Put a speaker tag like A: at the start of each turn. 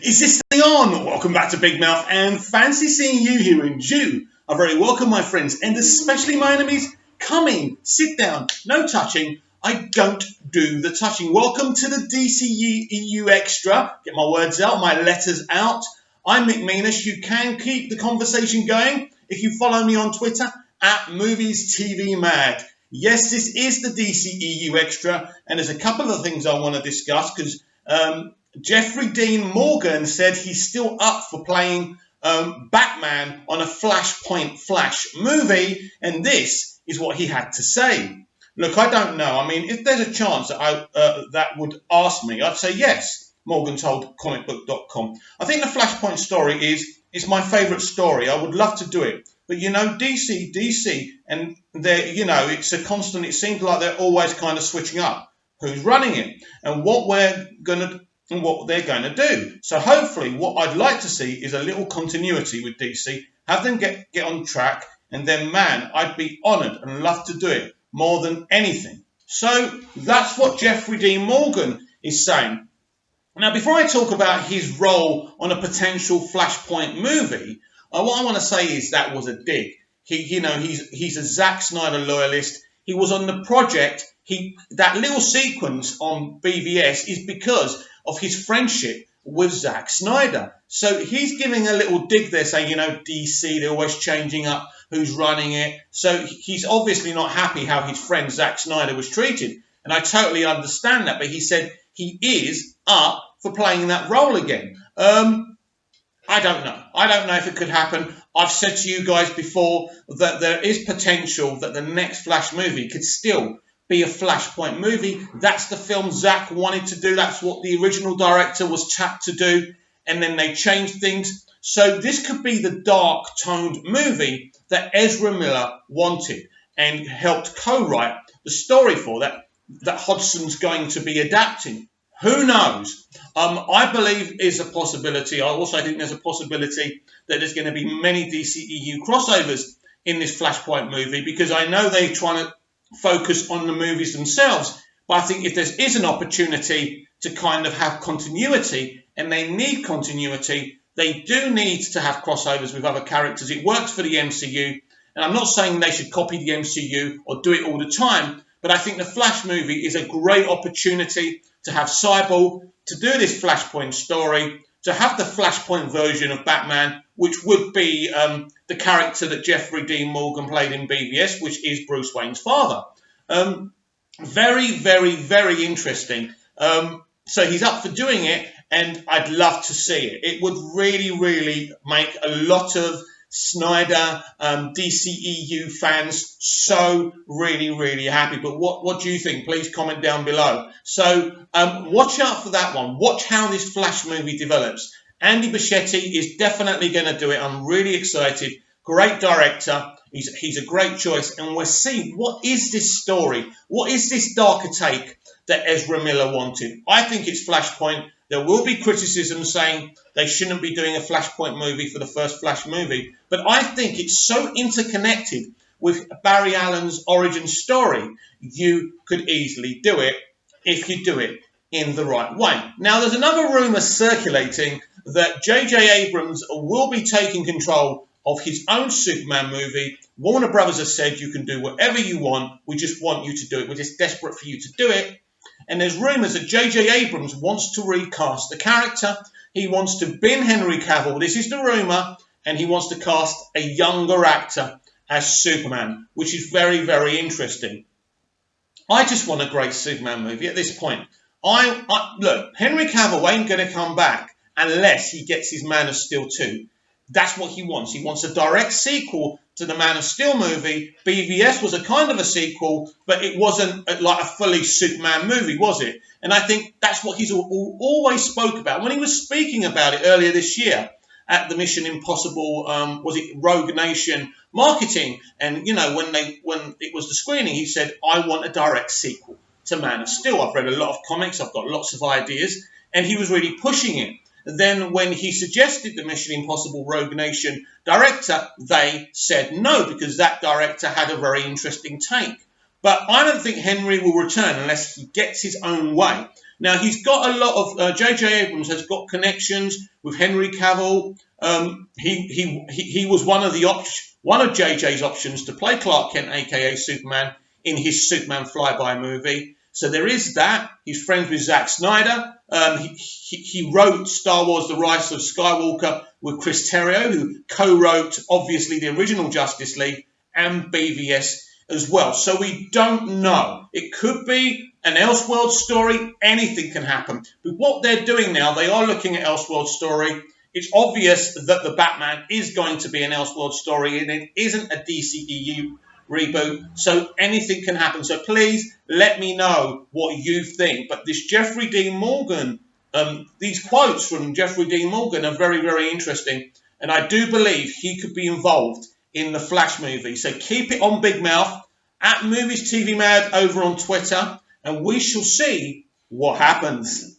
A: Is this thing on? Welcome back to Big Mouth and fancy seeing you here in Jew. I'm very welcome, my friends, and especially my enemies. Come in, sit down, no touching. I don't do the touching. Welcome to the dceu Extra. Get my words out, my letters out. I'm Mick Meanish. You can keep the conversation going if you follow me on Twitter at Movies TV Mag. Yes, this is the dceu Extra, and there's a couple of things I want to discuss because Jeffrey Dean Morgan said he's still up for playing Batman on a Flashpoint Flash movie, and this is what he had to say. Look, I don't know. I mean, if there's a chance that that would ask me, I'd say yes, Morgan told comicbook.com. I think the Flashpoint story is my favourite story. I would love to do it. But, DC, and it's a constant. It seems like they're always kind of switching up who's running it and what they're going to do. So hopefully what I'd like to see is a little continuity with DC, have them get on track, and then, man, I'd be honoured and love to do it more than anything. So that's what Jeffrey Dean Morgan is saying. Now, before I talk about his role on a potential Flashpoint movie, what I want to say is that was a dig. He's a Zack Snyder loyalist. He was on the project. That little sequence on BVS is because of his friendship with Zack Snyder. So he's giving a little dig there saying, DC, they're always changing up who's running it. So he's obviously not happy how his friend Zack Snyder was treated. And I totally understand that. But he said he is up for playing that role again. I don't know. I don't know if it could happen. I've said to you guys before that there is potential that the next Flash movie could still be a Flashpoint movie. That's the film Zack wanted to do. That's what the original director was tapped to do. And then they changed things. So this could be the dark-toned movie that Ezra Miller wanted and helped co-write the story for that Hodson's going to be adapting. Who knows? I believe is a possibility. I also think there's a possibility that there's going to be many DCEU crossovers in this Flashpoint movie because I know they're trying to focus on the movies themselves. But I think if there is an opportunity to kind of have continuity, and they need continuity, they do need to have crossovers with other characters. It works for the MCU, and I'm not saying they should copy the MCU or do it all the time, but I think the Flash movie is a great opportunity to have Cyborg, to do this Flashpoint story, to have the Flashpoint version of Batman, which would be the character that Jeffrey Dean Morgan played in BVS, which is Bruce Wayne's father. Very, very, very interesting. So he's up for doing it, and I'd love to see it. It would really, really make a lot of Snyder, DCEU fans so really, really happy. But what do you think? Please comment down below. So watch out for that one. Watch how this Flash movie develops. Andy Bichetti is definitely going to do it. I'm really excited. Great director. He's a great choice. And we'll see, what is this story? What is this darker take that Ezra Miller wanted? I think it's Flashpoint. There will be criticism saying they shouldn't be doing a Flashpoint movie for the first Flash movie. But I think it's so interconnected with Barry Allen's origin story, you could easily do it if you do it in the right way. Now, there's another rumour circulating that J.J. Abrams will be taking control of his own Superman movie. Warner Brothers has said you can do whatever you want. We just want you to do it. We're just desperate for you to do it. And there's rumours that J.J. Abrams wants to recast the character. He wants to bin Henry Cavill. This is the rumour. And he wants to cast a younger actor as Superman, which is very, very interesting. I just want a great Superman movie at this point. Look, Henry Cavill ain't going to come back unless he gets his Man of Steel 2. That's what he wants. He wants a direct sequel to the Man of Steel movie. BVS was a kind of a sequel, but it wasn't like a fully Superman movie, was it? And I think that's what he's always spoke about. When he was speaking about it earlier this year at the Mission Impossible, was it Rogue Nation marketing? And, when it was the screening, he said, I want a direct sequel to Man of Steel. I've read a lot of comics. I've got lots of ideas. And he was really pushing it. Then when he suggested the Mission Impossible Rogue Nation director, they said no, because that director had a very interesting take. But I don't think Henry will return unless he gets his own way. Now, he's got a lot of, J.J. Abrams has got connections with Henry Cavill. He was one of J.J.'s options to play Clark Kent, a.k.a. Superman, in his Superman Flyby movie. So there is that. He's friends with Zack Snyder. He wrote Star Wars The Rise of Skywalker with Chris Terrio, who co-wrote, obviously, the original Justice League and BVS as well. So we don't know. It could be an Elseworld story. Anything can happen. But what they're doing now, they are looking at Elseworld story. It's obvious that the Batman is going to be an Elseworld story, and it isn't a DCEU reboot, so anything can happen. So please let me know what you think. But this Jeffrey Dean Morgan, these quotes from Jeffrey Dean Morgan are very, very interesting, and I do believe he could be involved in the Flash movie. So keep it on Big Mouth, at Movies TV Mad over on Twitter, and we shall see what happens.